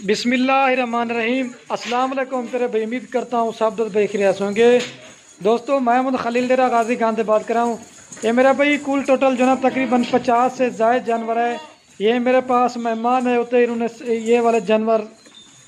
बिस्मिल्लाहिर्रहमानिर्रहीम। अस्सलाम वालेकुम तेरे भाई, उम्मीद करता हूँ सब दोस्त भाई खैरियत होंगे। दोस्तों महमूद खलील डेरा गाजी खान से बात कर रहा हूँ। ये मेरा भाई कुल टोटल जो ना तकरीबन 50 से ज़ायद जानवर है। ये मेरे पास मेहमान है होते इन्होंने ये वाले जानवर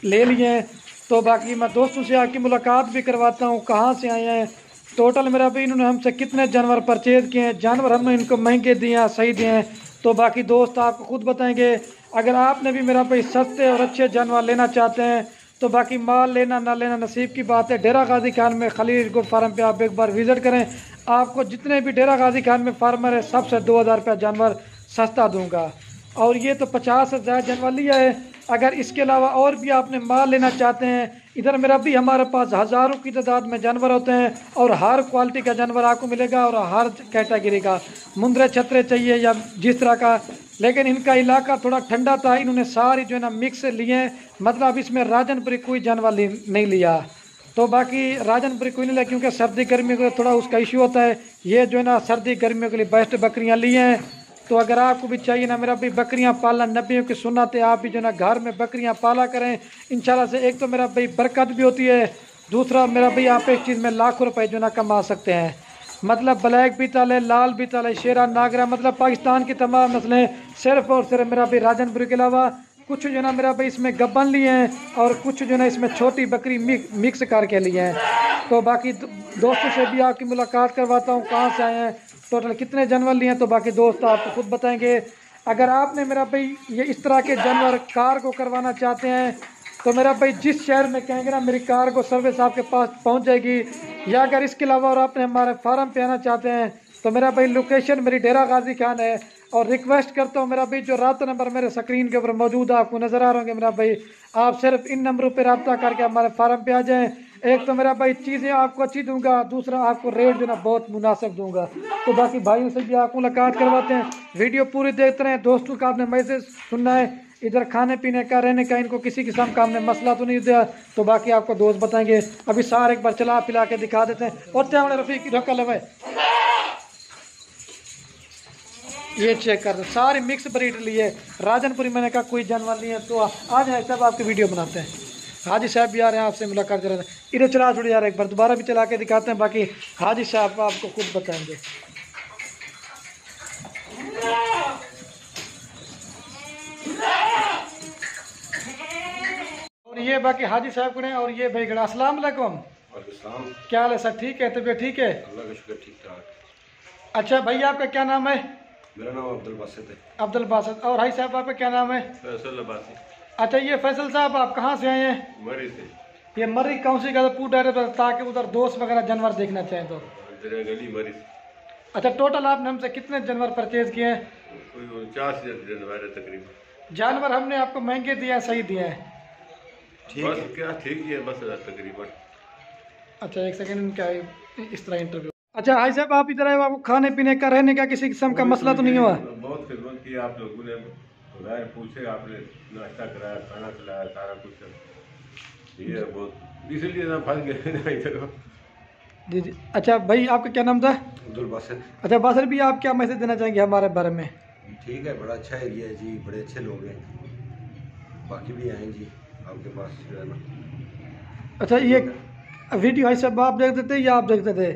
ले लिए हैं। तो बाकी मैं दोस्तों से आके मुलाकात भी करवाता हूँ कहाँ से आए हैं, टोटल मेरा भाई इन्होंने हमसे कितने जानवर परचेज किए हैं, जानवर हमने इनको महंगे दिए हैं सही दिए हैं। तो बाकी दोस्त आपको खुद बताएंगे। अगर आपने भी मेरा भाई सस्ते और अच्छे जानवर लेना चाहते हैं तो बाकी माल लेना ना लेना नसीब की बात है। डेरा गाजी खान में खलील गुड फार्म पे आप एक बार विजिट करें। आपको जितने भी डेरा गाजी खान में फार्मर है सबसे 2000 रुपया जानवर सस्ता दूंगा। और ये तो 50 से ज़्यादा जानवर लिया है। अगर इसके अलावा और भी आपने माल लेना चाहते हैं, इधर मेरा भी हमारे पास हज़ारों की तादाद में जानवर होते हैं और हर क्वालिटी का जानवर आपको मिलेगा और हर कैटेगरी का। मुंदरे छतरे चाहिए या जिस तरह का, लेकिन इनका इलाका थोड़ा ठंडा था, इन्होंने सारी जो है ना मिक्स लिए, मतलब इसमें राजनपुरी कोई जानवर नहीं लिया। तो बाकी राजनपुरी कोई नहीं लिया क्योंकि सर्दी गर्मी के लिए थोड़ा उसका इशू होता है। ये जो है ना सर्दी गर्मियों के लिए बेस्ट बकरियां ली हैं। तो अगर आपको भी चाहिए ना मेरा भाई बकरियां पालना, नबियों की सुन्नत है, आप भी जो ना घर में बकरियां पाला करें इंशाल्लाह से। एक तो मेरा भाई बरकत भी होती है, दूसरा मेरा भाई आप एक चीज़ में लाखों रुपए जो ना कमा सकते हैं। मतलब ब्लैक बीतल है, लाल बीतल है, शेरा नागरा, मतलब पाकिस्तान की तमाम नस्लें सिर्फ और सिर्फ मेरा भाई राजनपुरी के अलावा कुछ जो ना मेरा भाई इसमें गब्बन लिए हैं और कुछ जो ना इसमें छोटी बकरी मिक्स करके लिए हैं। तो बाकी दोस्तों से भी आपकी मुलाकात करवाता हूँ कहाँ से आए हैं, टोटल कितने जानवर लिए हैं। तो बाकी दोस्त आपको खुद बताएंगे। अगर आपने मेरा भाई ये इस तरह के जानवर कार को करवाना चाहते हैं तो मेरा भाई जिस शहर में कहेंगे ना मेरी कार को सर्विस आपके पास पहुंच जाएगी। या अगर इसके अलावा और आपने हमारे फार्म पे आना चाहते हैं तो मेरा भाई लोकेशन मेरी डेरा गाजी खान है। और रिक्वेस्ट करता हूँ मेरा भाई जो रब्ता नंबर मेरे स्क्रीन के ऊपर मौजूद है आपको नज़र आ रहे होंगे मेरा भाई, आप सिर्फ इन नंबरों पर रब्ता करके हमारे फार्म पे आ जाएँ। एक तो मेरा भाई चीज़ें आपको अच्छी दूंगा, दूसरा आपको रेट जो ना बहुत मुनासिब दूंगा। तो बाकी भाइयों से भी आप मुलाकात करवाते हैं। वीडियो पूरी देखते रहें। दोस्तों का आपने मैसेज सुनना है, इधर खाने पीने का रहने का इनको किसी किस्म का हमने मसला तो नहीं दिया। तो बाकी आपको दोस्त बताएंगे। अभी सारे एक बार चला पिला के दिखा देते हैं। और क्या रफीक ढक्का लगे, ये चेक कर दो, सारी मिक्स ब्रीड लिए राजनपुरी मैंने कहा कोई जानवर नहीं है। तो आ जाए सब आपकी वीडियो बनाते हैं। हाजी साहब भी आ रहे हैं, आपसे मुलाकात कर रहे हैं। इधर चला छोड़ यार, एक बार दोबारा भी चला के दिखाते हैं। बाकी हाजी साहब आपको खुद बताएंगे। और ये बाकी हाजी साहब को और ये भाई गड़ा। अस्सलाम वालेकुम। क्या हाल है सर, ठीक है, तबीयत ठीक है? अल्लाह का शुक्र, ठीक ठाक। अच्छा भैया आपका क्या नाम है? मेरा नाम अब्दुल बासित है। अब्दुल बासित। और हाजी साहब आपका क्या नाम है? फैसल अब्बासी। अच्छा ये फैसल साहब आप कहाँ से आए हैं? मरी से। ये मर्री कौन सी का पूरा ताकि उधर दोस्त वगैरह जानवर देखना चाहें तो? गली मरी से। अच्छा टोटल आपने हमसे कितने जानवर परचेज किए हैं? कोई 49 जानवर है तकरीबन। जानवर हमने आपको महंगे दिए हैं सही दिए हैं? ठीक है क्या, ठीक ही है बस तकरीबन। अच्छा एक सेकंड, क्या इस तरह इंटरव्यू। अच्छा हाई साहब आप इधर आए, आपको खाने पीने का रहने का किसी किस्म का मसला तो नहीं हुआ? बहुत खिदमत की आप लोगों ने, बगैर पूछे आपने नाश्ता कराया, खाना खिलाया, सारा कुछ। ये बहुत इसलिए ना फंस गए इधर। जी जी। अच्छा भाई आपका क्या नाम था? अब्दुल बासित। अच्छा बासर भी आप क्या मैसेज देना चाहेंगे हमारे बारे में? ठीक है, बड़ा अच्छा एरिया है जी, बड़े अच्छे लोग हैं, बाकी भी आए जी आपके पास जो है ना। अच्छा ये वीडियो भाई साहब आप देखते थे या आप देखते थे?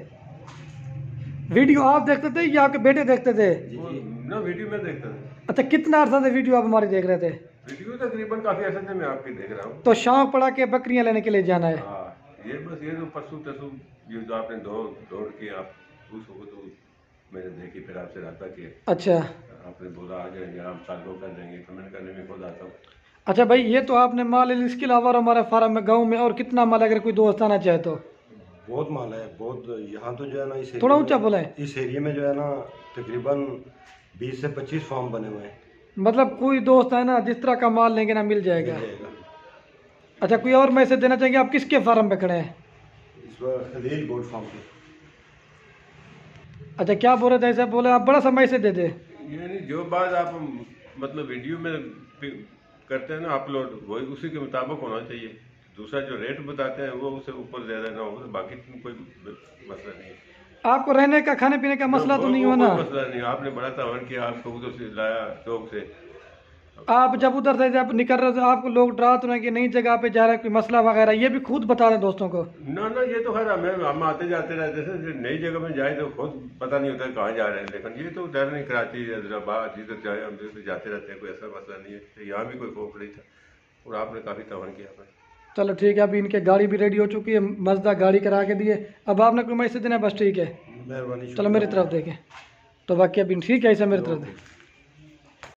वीडियो आप देखते थे या आपके बेटे देखते थे? जी जी ना, वीडियो में देखता था। अच्छा कितना अर्सा से वीडियो आप हमारी देख रहे थे? वीडियो तकरीबन काफी अर्से से मैं आपकी देख रहा हूँ। तो शौक पड़ा के बकरियां लेने के लिए जाना है? हाँ, ये बस ये तो परसों तरसों ये जो आपने दौड़ के आप उसको तो मैंने देखी, फिर आपसे रब्ता किया। अच्छा आपने बोला आ जाएंगे, हम चालू कर देंगे, पेमेंट करने में खुद आता हूँ। अच्छा भाई ये तो आपने माल, इसके अलावा और हमारे फार्म में गांव में और कितना माल अगर कोई दोस्त आना चाहे तो? बहुत माल है, बहुत। यहाँ तो जो है ना इस थोड़ा ऊंचा बोला है। इस एरिया में जो है ना तकरीबन 20 से 25 फार्म बने हुए हैं। मतलब कोई दोस्त है ना जिस तरह का माल लेंगे ना मिल जाएगा। अच्छा कोई और मैसेज देना चाहेंगे? आप किसके फार्म पे खड़े हैं? इस बार खलील गोट फार्म पे। अच्छा क्या बोल रहे थे? ऐसा बोले आप बड़ा सा मैसेज दे दे। ये नहीं, जो बात आप मतलब वीडियो में करते हैं ना अपलोड, वही उसी के मुताबिक होना चाहिए। दूसरा जो रेट बताते हैं वो उससे ऊपर ज्यादा ना हो, बाकी कोई मसला नहीं है। आपको रहने का खाने पीने का मसला तो नहीं हो ना? मसला नहीं, आपने बड़ा तावन किया, आपको उधर से लाया चौक से, आप जब उधर से जब निकल रहे हो तो आपको लोग डरा तो नहीं कि नई जगह पे जा रहे हैं, कोई मसला वगैरह, ये भी खुद बता रहे हैं दोस्तों को? ना ना, ये तो खैर हम आते जाते रहते थे, नई जगह में जाए तो खुद पता नहीं होता कहाँ जा रहे हैं, लेकिन ये तो डर नहीं, कराची हैदराबाद जिधर जाए हम तो जाते रहते हैं, कोई ऐसा मसला नहीं है, यहाँ भी कोई खौफ नहीं था और आपने काफ़ी तवन किया हमें। चलो ठीक है, अभी इनके गाड़ी भी रेडी हो चुकी है, मजदा गाड़ी करा के दिए, अब आपने कोई मैसेज देना है? बस ठीक है, मेहरबानी। चलो मेरी तरफ देखें तो बाकी अभी ठीक है, ऐसा मेरी तरफ देखें।